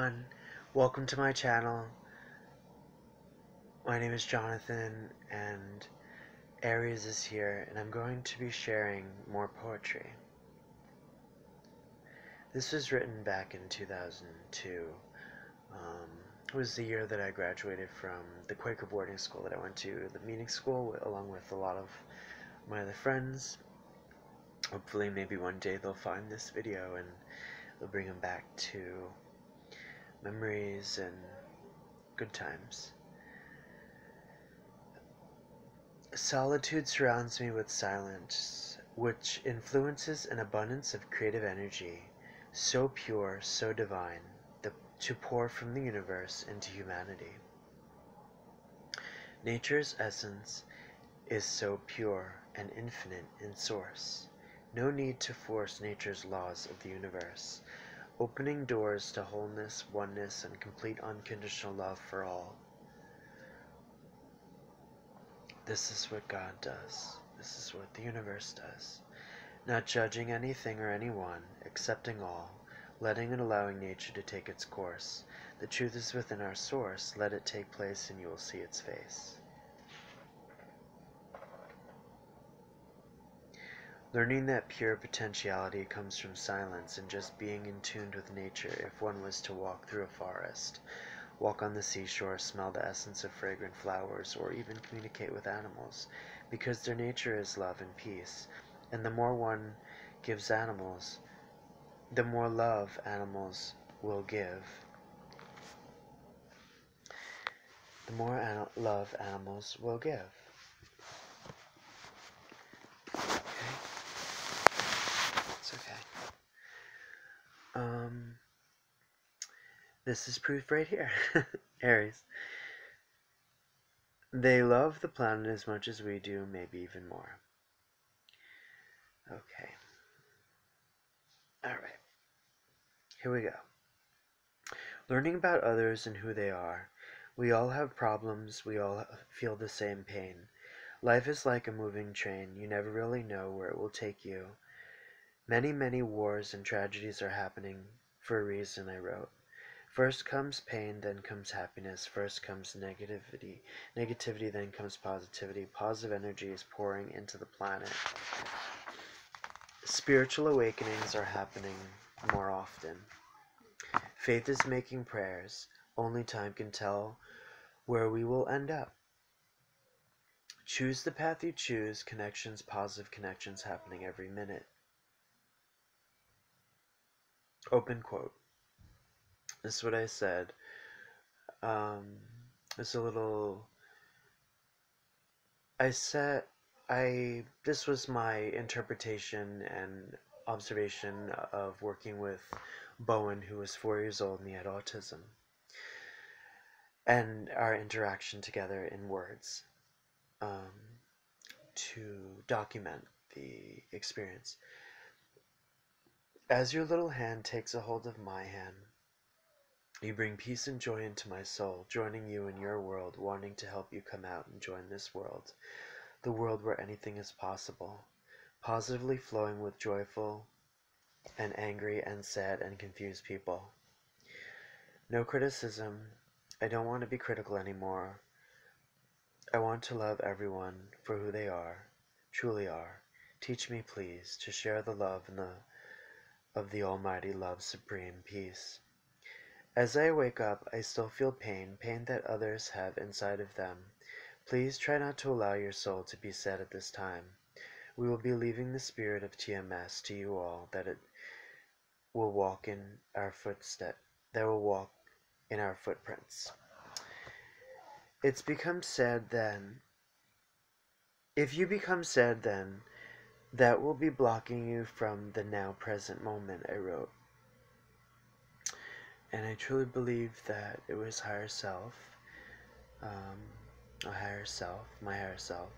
everyone, welcome to my channel. My name is Jonathan and Aries is here, and I'm going to be sharing more poetry. This was written back in 2002. It was the year that I graduated from the Quaker boarding school that I went to, the meeting school, along with a lot of my other friends. Hopefully maybe one day they'll find this video and they'll bring them back to memories and good times. Solitude surrounds me with silence, which influences an abundance of creative energy, so pure, so divine, to pour from the universe into humanity. Nature's essence is so pure and infinite in source. No need to force nature's laws of the universe, opening doors to wholeness, oneness, and complete unconditional love for all. This is what God does. This is what the universe does. Not judging anything or anyone, accepting all, letting and allowing nature to take its course. The truth is within our source. Let it take place and you will see its face. Learning that pure potentiality comes from silence and just being in tune with nature. If one was to walk through a forest, walk on the seashore, smell the essence of fragrant flowers, or even communicate with animals, because their nature is love and peace. And the more one gives animals, the more love animals will give. The more love animals will give. Okay? It's okay. This is proof right here. Aries. They love the planet as much as we do, maybe even more. Okay. Alright. Here we go. Learning about others and who they are. We all have problems. We all feel the same pain. Life is like a moving train. You never really know where it will take you. Many, many wars and tragedies are happening for a reason, I wrote. First comes pain, then comes happiness. First comes negativity, then comes positivity. Positive energy is pouring into the planet. Spiritual awakenings are happening more often. Faith is making prayers. Only time can tell where we will end up. Choose the path you choose. Connections, positive connections happening every minute. Open quote. This is what I said. It's a little. This was my interpretation and observation of working with Bowen, who was 4 years old and he had autism, and our interaction together in words to document the experience. As your little hand takes a hold of my hand, you bring peace and joy into my soul, joining you in your world, wanting to help you come out and join this world, the world where anything is possible, positively flowing with joyful and angry and sad and confused people. No criticism. I don't want to be critical anymore. I want to love everyone for who they are, truly are. Teach me, please, to share the love and of the Almighty love, supreme peace. As I wake up, I still feel pain that others have inside of them. Please try not to allow your soul to be sad at this time. We will be leaving the spirit of TMS to you all, that it will walk in our footsteps, that will walk in our footprints. It's become sad then. If you become sad then, that will be blocking you from the now present moment, I wrote. And I truly believe that it was higher self, a higher self, my higher self,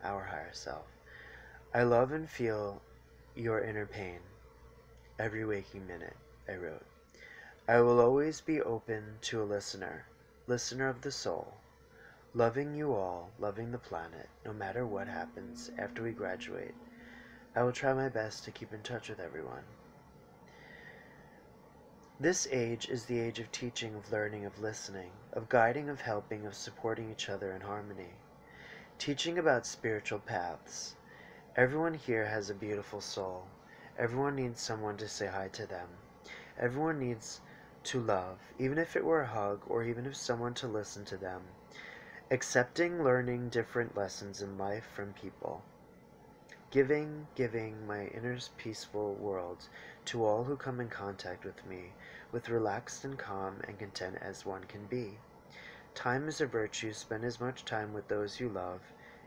our higher self. I love and feel your inner pain every waking minute, I wrote. I will always be open to a listener of the soul, loving you all, loving the planet, no matter what happens after we graduate. I will try my best to keep in touch with everyone. This age is the age of teaching, of learning, of listening, of guiding, of helping, of supporting each other in harmony. Teaching about spiritual paths. Everyone here has a beautiful soul. Everyone needs someone to say hi to them. Everyone needs to love, even if it were a hug, or even if someone to listen to them. Accepting, learning different lessons in life from people. Giving my inner peaceful world to all who come in contact with me, with relaxed and calm and content as one can be. Time is a virtue. Spend as much time with those you love.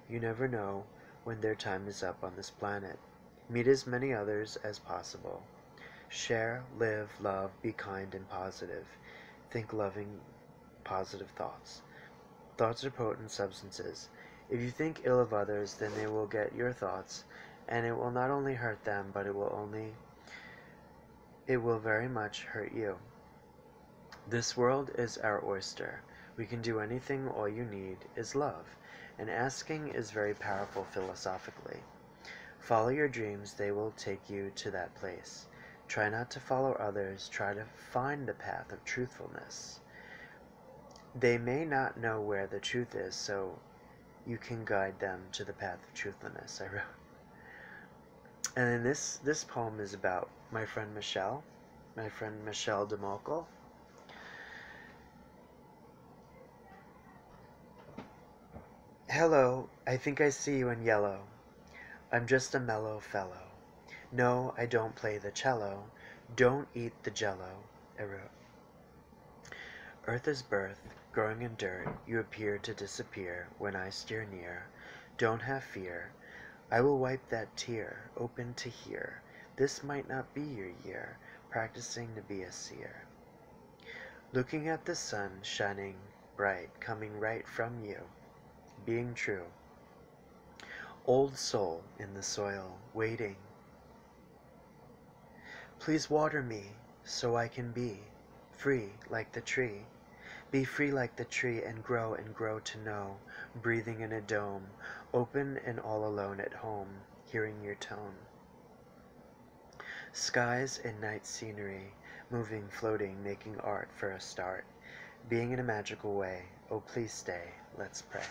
You never know when their time is up on this planet. Meet as many others as possible. Share, live, love, be kind and positive. Think loving, positive thoughts. Thoughts are potent substances. If you think ill of others, then they will get your thoughts, and it will not only hurt them, but it will very much hurt you. This world is our oyster. We can do anything. All you need is love, and asking is very powerful philosophically. Follow your dreams. They will take you to that place. Try not to follow others. Try to find the path of truthfulness. They may not know where the truth is, so you can guide them to the path of truthfulness, I wrote. And then this poem is about my friend Michelle DeMolkel. Hello, I think I see you in yellow. I'm just a mellow fellow. No, I don't play the cello. Don't eat the jello, I wrote. Earth is birth, growing in dirt, you appear to disappear when I steer near. Don't have fear, I will wipe that tear, open to hear. This might not be your year, practicing to be a seer. Looking at the sun shining bright, coming right from you, being true. Old soul in the soil, waiting. Please water me, so I can be free like the tree. Be free like the tree and grow to know, breathing in a dome, open and all alone at home, hearing your tone. Skies and night scenery, moving, floating, making art for a start, being in a magical way. Oh, please stay, let's pray.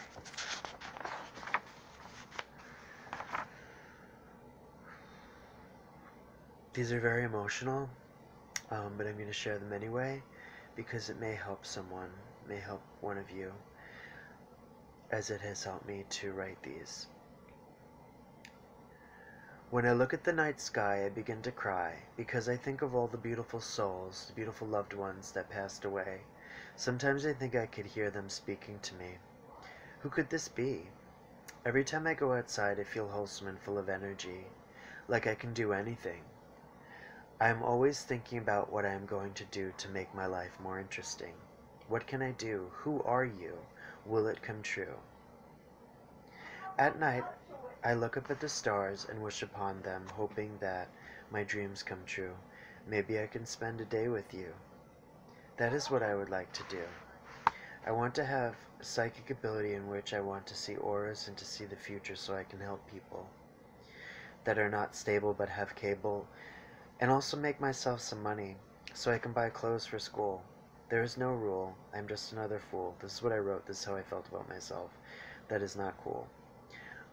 These are very emotional, but I'm going to share them anyway, because it may help someone, may help one of you, as it has helped me to write these. When I look at the night sky, I begin to cry, because I think of all the beautiful souls, the beautiful loved ones that passed away. Sometimes I think I could hear them speaking to me. Who could this be? Every time I go outside, I feel wholesome and full of energy, like I can do anything. I am always thinking about what I am going to do to make my life more interesting. What can I do? Who are you? Will it come true? At night, I look up at the stars and wish upon them, hoping that my dreams come true. Maybe I can spend a day with you. That is what I would like to do. I want to have a psychic ability in which I want to see auras and to see the future so I can help people that are not stable but have cable, and also make myself some money so I can buy clothes for school. There is no rule. I'm just another fool. This is what I wrote. This is how I felt about myself. That is not cool.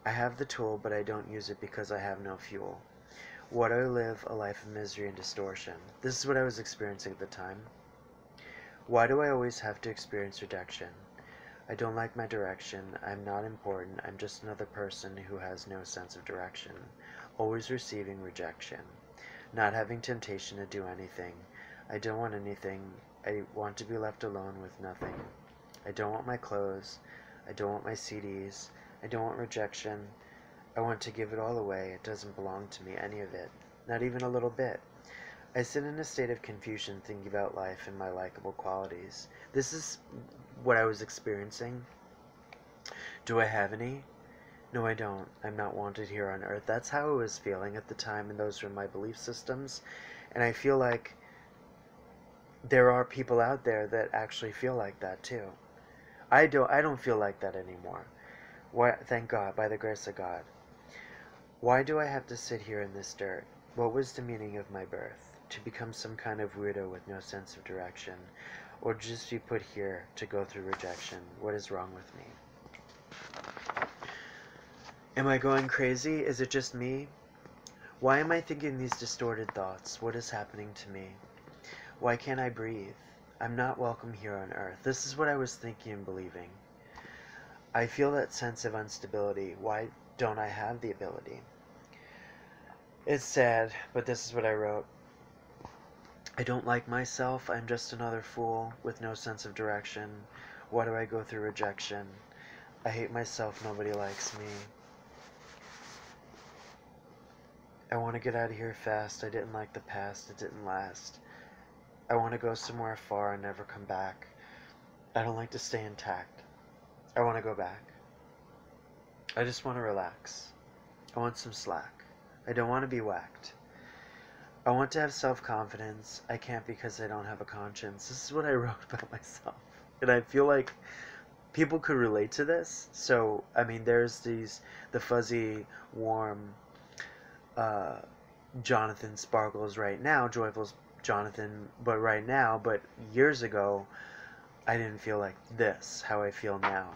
I have the tool, but I don't use it because I have no fuel. Why do I live a life of misery and distortion? This is what I was experiencing at the time. Why do I always have to experience rejection? I don't like my direction. I'm not important. I'm just another person who has no sense of direction. Always receiving rejection. Not having temptation to do anything. I don't want anything. I want to be left alone with nothing. I don't want my clothes. I don't want my CDs. I don't want rejection. I want to give it all away. It doesn't belong to me, any of it. Not even a little bit. I sit in a state of confusion thinking about life and my likable qualities. This is what I was experiencing. Do I have any? No, I don't. I'm not wanted here on earth. That's how I was feeling at the time, and those were my belief systems. And I feel like there are people out there that actually feel like that too. I don't feel like that anymore. Why? Thank God, by the grace of God. Why do I have to sit here in this dirt? What was the meaning of my birth? to become some kind of weirdo with no sense of direction, or just be put here to go through rejection? What is wrong with me? Am I going crazy? Is it just me? Why am I thinking these distorted thoughts? What is happening to me? Why can't I breathe? I'm not welcome here on earth. This is what I was thinking and believing. I feel that sense of instability. Why don't I have the ability? It's sad, but this is what I wrote. I don't like myself. I'm just another fool with no sense of direction. Why do I go through rejection? I hate myself. Nobody likes me. I want to get out of here fast. I didn't like the past. It didn't last. I want to go somewhere far and never come back. I don't like to stay intact. I want to go back. I just want to relax. I want some slack. I don't want to be whacked. I want to have self-confidence. I can't because I don't have a conscience. This is what I wrote about myself. And I feel like people could relate to this. So, I mean, there's the fuzzy, warm Jonathan Sparkles right now, joyful Jonathan, but right now, but years ago, I didn't feel like this, how I feel now.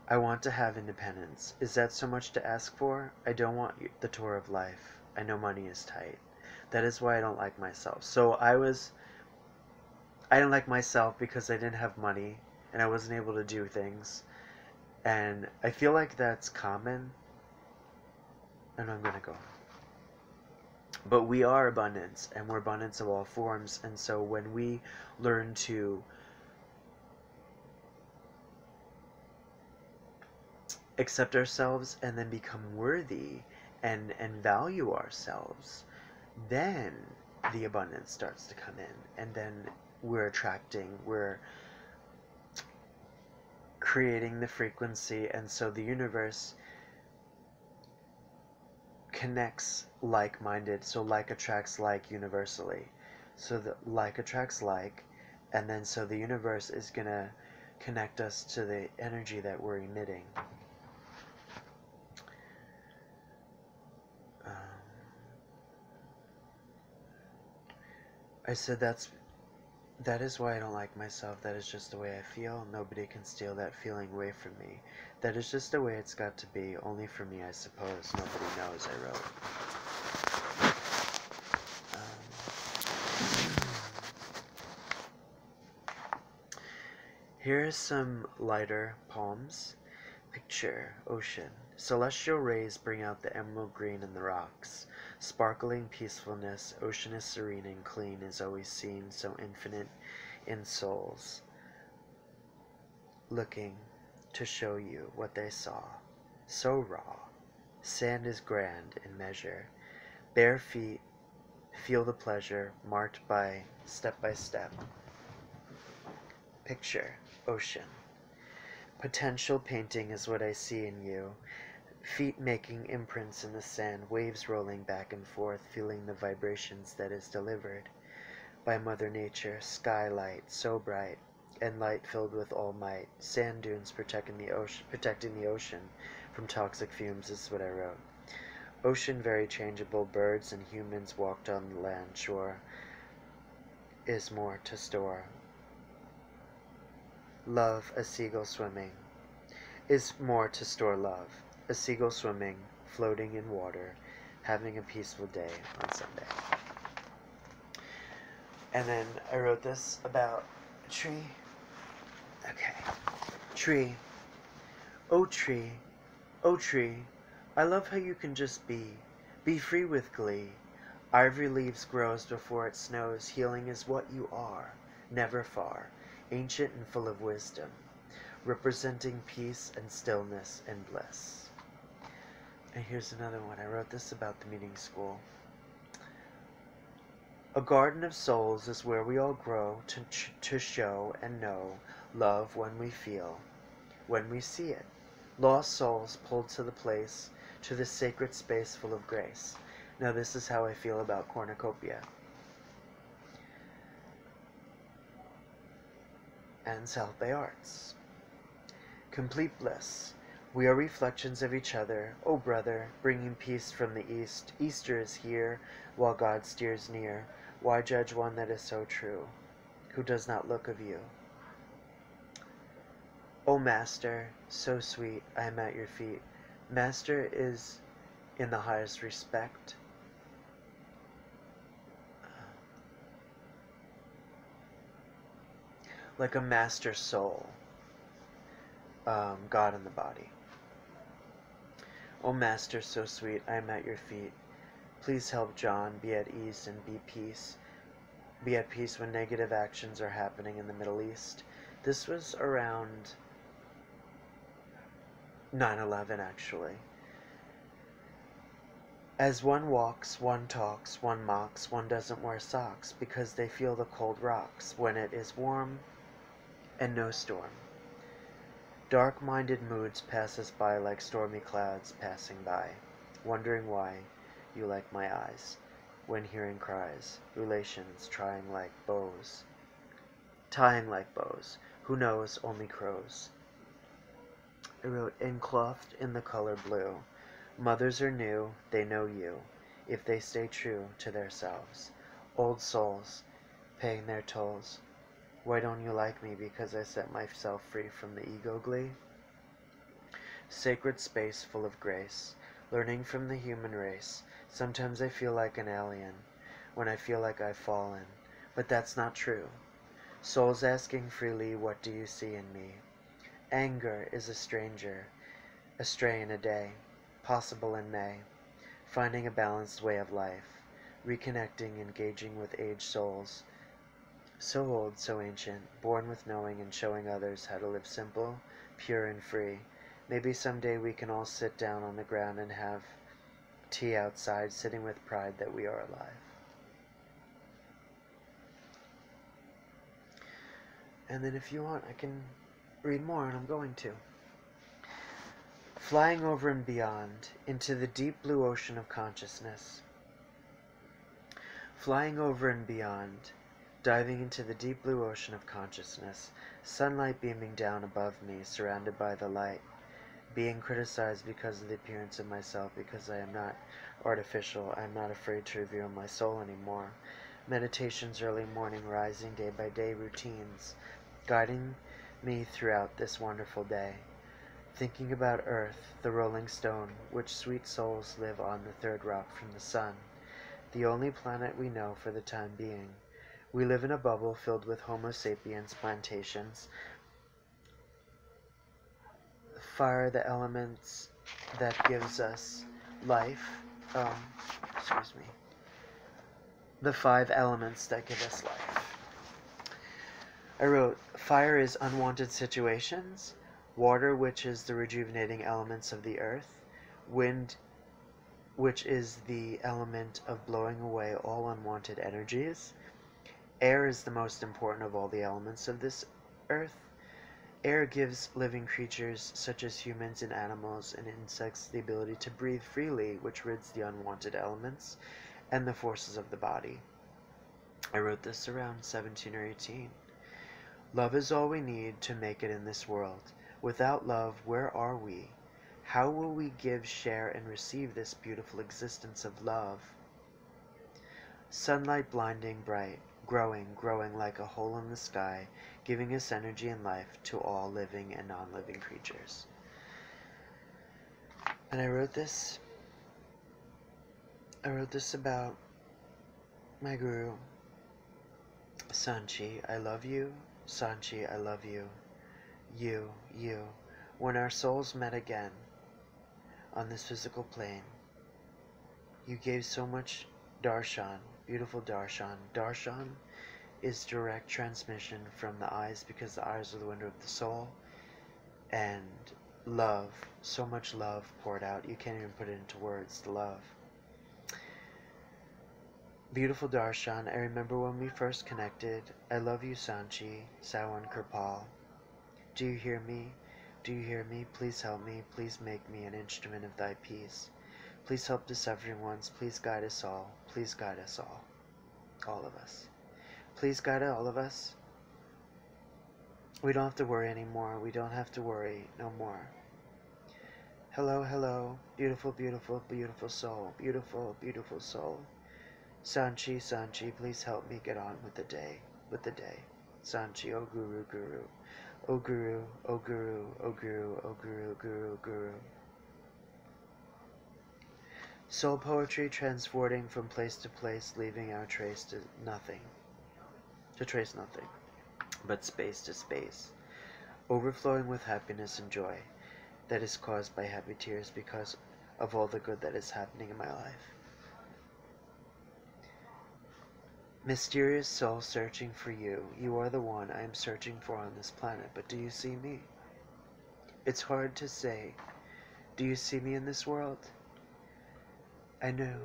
I want to have independence. Is that so much to ask for? I don't want the tour of life. I know money is tight. That is why I don't like myself. So I didn't like myself because I didn't have money and I wasn't able to do things. And I feel like that's common. And I'm going to go. But we are abundance, and we're abundance of all forms. And so when we learn to accept ourselves and then become worthy and value ourselves, then the abundance starts to come in. And then we're creating the frequency. And so the universe connects like-minded, so like attracts like universally. So the like attracts like, and then so the universe is gonna connect us to the energy that we're emitting. I said that is why I don't like myself. That is just the way I feel. Nobody can steal that feeling away from me. That is just the way it's got to be. Only for me, I suppose. Nobody knows, I wrote. Here's some lighter poems. Picture, ocean. Celestial rays bring out the emerald green in the rocks. Sparkling peacefulness, ocean is serene and clean, is always seen, so infinite in souls. Looking to show you what they saw. So raw. Sand is grand in measure. Bare feet feel the pleasure, marked by step. Picture, ocean. Potential painting is what I see in you. Feet making imprints in the sand, waves rolling back and forth, feeling the vibrations that is delivered by Mother Nature. Skylight, so bright, and light filled with all might. Sand dunes protecting the ocean from toxic fumes is what I wrote. Ocean very changeable, birds and humans walked on the land shore. Is more to store. Love, a seagull swimming. Is more to store love. A seagull swimming, floating in water, having a peaceful day on Sunday. And then I wrote this about a tree. Okay. Tree. Oh tree, oh tree, I love how you can just be free with glee. Ivory leaves grows before it snows, healing is what you are, never far, ancient and full of wisdom, representing peace and stillness and bliss. And here's another one. I wrote this about the meeting school. A garden of souls is where we all grow to show and know love when we feel, when we see it. Lost souls pulled to the place, to the sacred space full of grace. Now this is how I feel about cornucopia. And South Bay Arts. Complete bliss. We are reflections of each other, O brother, bringing peace from the east. Easter is here, while God steers near. Why judge one that is so true, who does not look of you? O Master, so sweet, I am at your feet. Master is in the highest respect. Like a master soul, God in the body. O Master, so sweet, I am at your feet. Please help John be at ease and be at peace when negative actions are happening in the Middle East. This was around 9/11, actually. As one walks, one talks, one mocks, one doesn't wear socks because they feel the cold rocks when it is warm and no storm. Dark-minded moods pass us by like stormy clouds passing by, wondering why you like my eyes when hearing cries, relations tying like bows, who knows, only crows. I wrote, enclothed in the color blue, mothers are new, they know you, if they stay true to themselves. Old souls, paying their tolls. Why don't you like me because I set myself free from the ego glee? Sacred space full of grace, learning from the human race. Sometimes I feel like an alien, when I feel like I've fallen, but that's not true. Souls asking freely, what do you see in me? Anger is a stranger, astray in a day, possible in May, finding a balanced way of life, reconnecting, engaging with aged souls, so old, so ancient, born with knowing and showing others how to live simple, pure and free. Maybe someday we can all sit down on the ground and have tea outside, sitting with pride that we are alive. And then if you want, I can read more, and I'm going to. Flying over and beyond, into the deep blue ocean of consciousness. Flying over and beyond, diving into the deep blue ocean of consciousness, sunlight beaming down above me, surrounded by the light, being criticized because of the appearance of myself, because I am not artificial, I am not afraid to reveal my soul anymore. Meditations early morning, rising day by day routines, guiding me throughout this wonderful day. Thinking about earth, the rolling stone, which sweet souls live on the third rock from the sun, the only planet we know for the time being. We live in a bubble filled with Homo sapiens plantations. Fire, the elements that gives us life. Excuse me. The 5 elements that give us life. I wrote, fire is unwanted situations. Water, which is the rejuvenating elements of the earth. Wind, which is the element of blowing away all unwanted energies. Air is the most important of all the elements of this earth. Air gives living creatures, such as humans and animals and insects, the ability to breathe freely, which rids the unwanted elements and the forces of the body. I wrote this around 17 or 18. Love is all we need to make it in this world. Without love, where are we? How will we give, share, and receive this beautiful existence of love? Sunlight blinding bright, growing like a hole in the sky, giving us energy and life to all living and non-living creatures. And I wrote this about my guru, Sanchi. I love you, Sanchi, I love you. You. When our souls met again on this physical plane, you gave so much darshan, beautiful darshan. Darshan is direct transmission from the eyes, because the eyes are the window of the soul. And love, so much love poured out, you can't even put it into words, the love. Beautiful darshan. I remember when we first connected. I love you, Sanchi, Sawan Kirpal. Do you hear me? Do you hear me? Please help me. Please make me an instrument of thy peace. Please help the suffering ones. Please guide us all. Please guide us all. All of us. Please guide all of us. We don't have to worry anymore. We don't have to worry no more. Hello, hello, beautiful, beautiful, beautiful soul, beautiful, beautiful soul. Sanchi, Sanchi, please help me get on with the day, Sanchi, O Guru, Guru, O Guru, O Guru, O Guru, O Guru, Guru, Guru. Soul poetry transporting from place to place, leaving our trace to nothing, but space to space, overflowing with happiness and joy that is caused by happy tears because of all the good that is happening in my life. Mysterious soul searching for you. You are the one I am searching for on this planet, but do you see me? It's hard to say. Do you see me in this world? I know